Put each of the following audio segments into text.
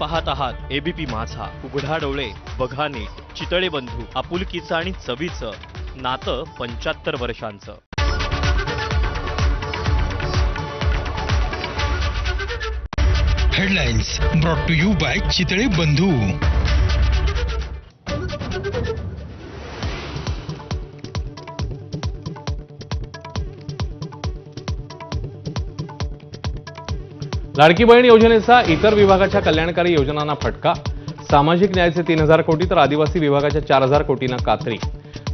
पाहत आहात एबीपी माझा. उघडा डोळे बघा नीट. चितळे बंधू, आपुलकीचं आणि चवीचं नातं 75 वर्षांचं. Headlines brought to you by Chitale Bandhu. लाडकी बहीण योजनेचा इतर विभागाच्या कल्याणकारी योजनांना फटका. सामाजिक न्यायाचे 3000 कोटी तर आदिवासी विभागाच्या 4000 कोटींना कात्री.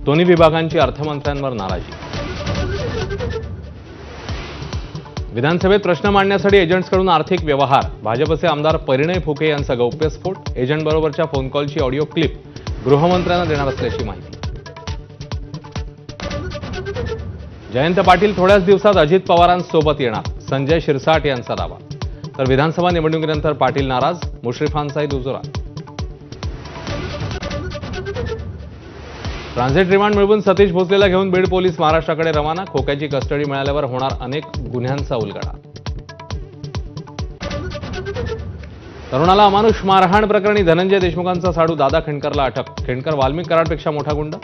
दोन्ही विभागांची अर्थमंत्र्यांवर नाराजी. विधानसभेत प्रश्न मांडण्यासाठी एजंट्सकडून आर्थिक व्यवहार. भाजपचे आमदार परिणय फुके यांचा गौप्यस्फोट. एजंटबरोबरच्या फोन कॉलची ऑडिओ क्लिप गृहमंत्र्यांना देणार असल्याची माहिती. जयंत पाटील थोड्याच दिवसात अजित पवारांसोबत येणार, संजय शिरसाट यांचा दावा. तर विधानसभा निवडणुकीनंतर पाटील नाराज, मुश्रीफांचाही दुजोरा. ट्रान्झिट रिमांड मिळवून सतीश भोसलेला घेऊन बीड पोलीस महाराष्ट्राकडे रवाना. खोक्याची कस्टडी मिळाल्यावर होणार अनेक गुन्ह्यांचा उलगडा. तरुणाला अमानुष मारहाण प्रकरणी धनंजय देशमुखांचा साडू दादा खेंडकरला अटक. खेंडकर वाल्मिक कराडपेक्षा मोठा गुंड.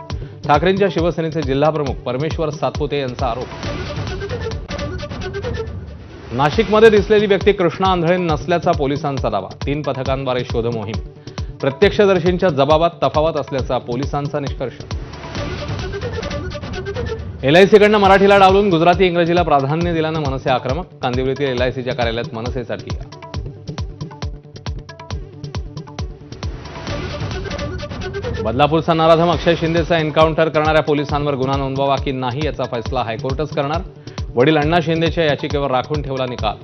ठाकरेंच्या शिवसेनेचे जिल्हाप्रमुख परमेश्वर सातपुते यांचा आरोप. नाशिकमध्ये दिसलेली व्यक्ती कृष्णा आंधळे नसल्याचा पोलिसांचा दावा. 3 पथकांद्वारे शोध मोहीम. प्रत्यक्षदर्शींच्या जबाबात तफावत असल्याचा पोलिसांचा निष्कर्ष. एलआयसीकडनं मराठीला डावलून गुजराती इंग्रजीला प्राधान्य दिल्यानं मनसे आक्रमक. कांदिवलीतील एलआयसीच्या कार्यालयात मनसेचा ठिय्या. बदलापूरचा नराधम अक्षय शिंदेचा एन्काउंटर करणाऱ्या पोलिसांवर गुन्हा नोंदवावा की नाही याचा फैसला हायकोर्टच करणार. वडील अण्णा शिंदेच्या याचिकेवर राखून ठेवला निकाल.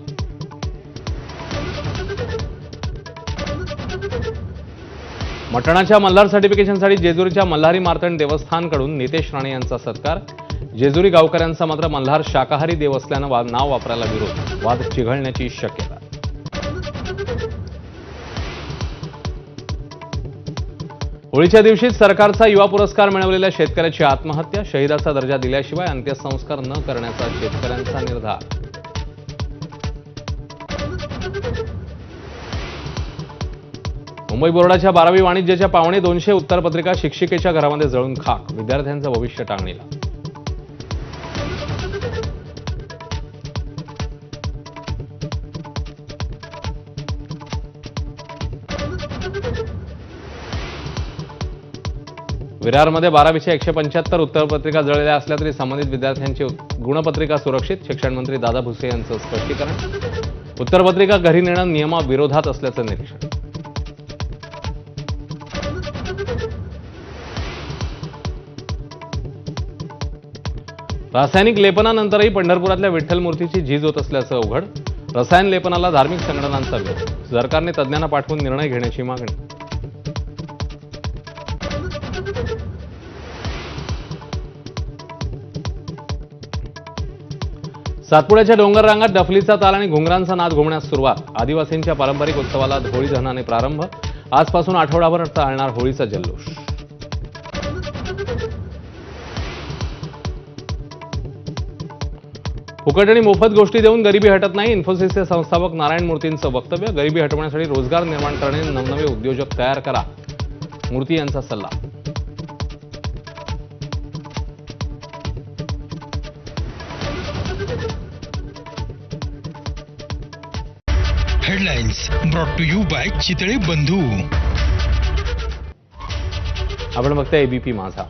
मटणाच्या मल्हार सर्टिफिकेशनसाठी जेजुरीच्या मल्हारी मार्तंड देवस्थानकडून नितेश राणे यांचा सत्कार. जेजुरी गावकऱ्यांचा मात्र मल्हार शाकाहारी देव असल्यानं नाव वापरायला विरोध. वाद चिघळण्याची शक्यता. होळीच्या दिवशीच सरकारचा युवा पुरस्कार मिळवलेल्या शेतकऱ्याची आत्महत्या. शहिदाचा दर्जा दिल्याशिवाय अंत्यसंस्कार न करण्याचा शेतकऱ्यांचा निर्धार. मुंबई बोर्डाच्या 12वी वाणिज्याच्या 250 उत्तरपत्रिका शिक्षिकेच्या घरामध्ये जळून खाक. विद्यार्थ्यांचं भविष्य टांगणीला. विरारमध्ये 12वीच्या 175 उत्तरपत्रिका जळलेल्या असल्या तरी संबंधित विद्यार्थ्यांची गुणपत्रिका सुरक्षित. शिक्षण मंत्री दादा भुसे यांचं स्पष्टीकरण. उत्तरपत्रिका घरी नेणं नियमाविरोधात असल्याचं निरीक्षण. रासायनिक लेपनानंतरही पंढरपुरातल्या विठ्ठल मूर्तीची झीज होत असल्याचं उघड. रसायन लेपनाला धार्मिक संघटनांचा विरोध. सरकारने तज्ज्ञांना पाठवून निर्णय घेण्याची मागणी. सातपुड्याच्या डोंगर रांगात डफलीचा ताल आणि घुंगरांचा नाद घुमण्यास सुरुवात. आदिवासींच्या पारंपरिक उत्सवाला होळी दहनाने प्रारंभ. आजपासून आठवडाभर चालणार होळीचा जल्लोष. फुकट आणि मोफत गोष्टी देऊन गरिबी हटत नाही. इन्फोसिसचे संस्थापक नारायण मूर्तींचं वक्तव्य. गरिबी हटवण्यासाठी रोजगार निर्माण करणे, नवनवे उद्योजक तयार करा, मूर्ती यांचा सल्ला. Headlines brought to you by Chitale Bandhu. आपण बघताय एबीपी माझा.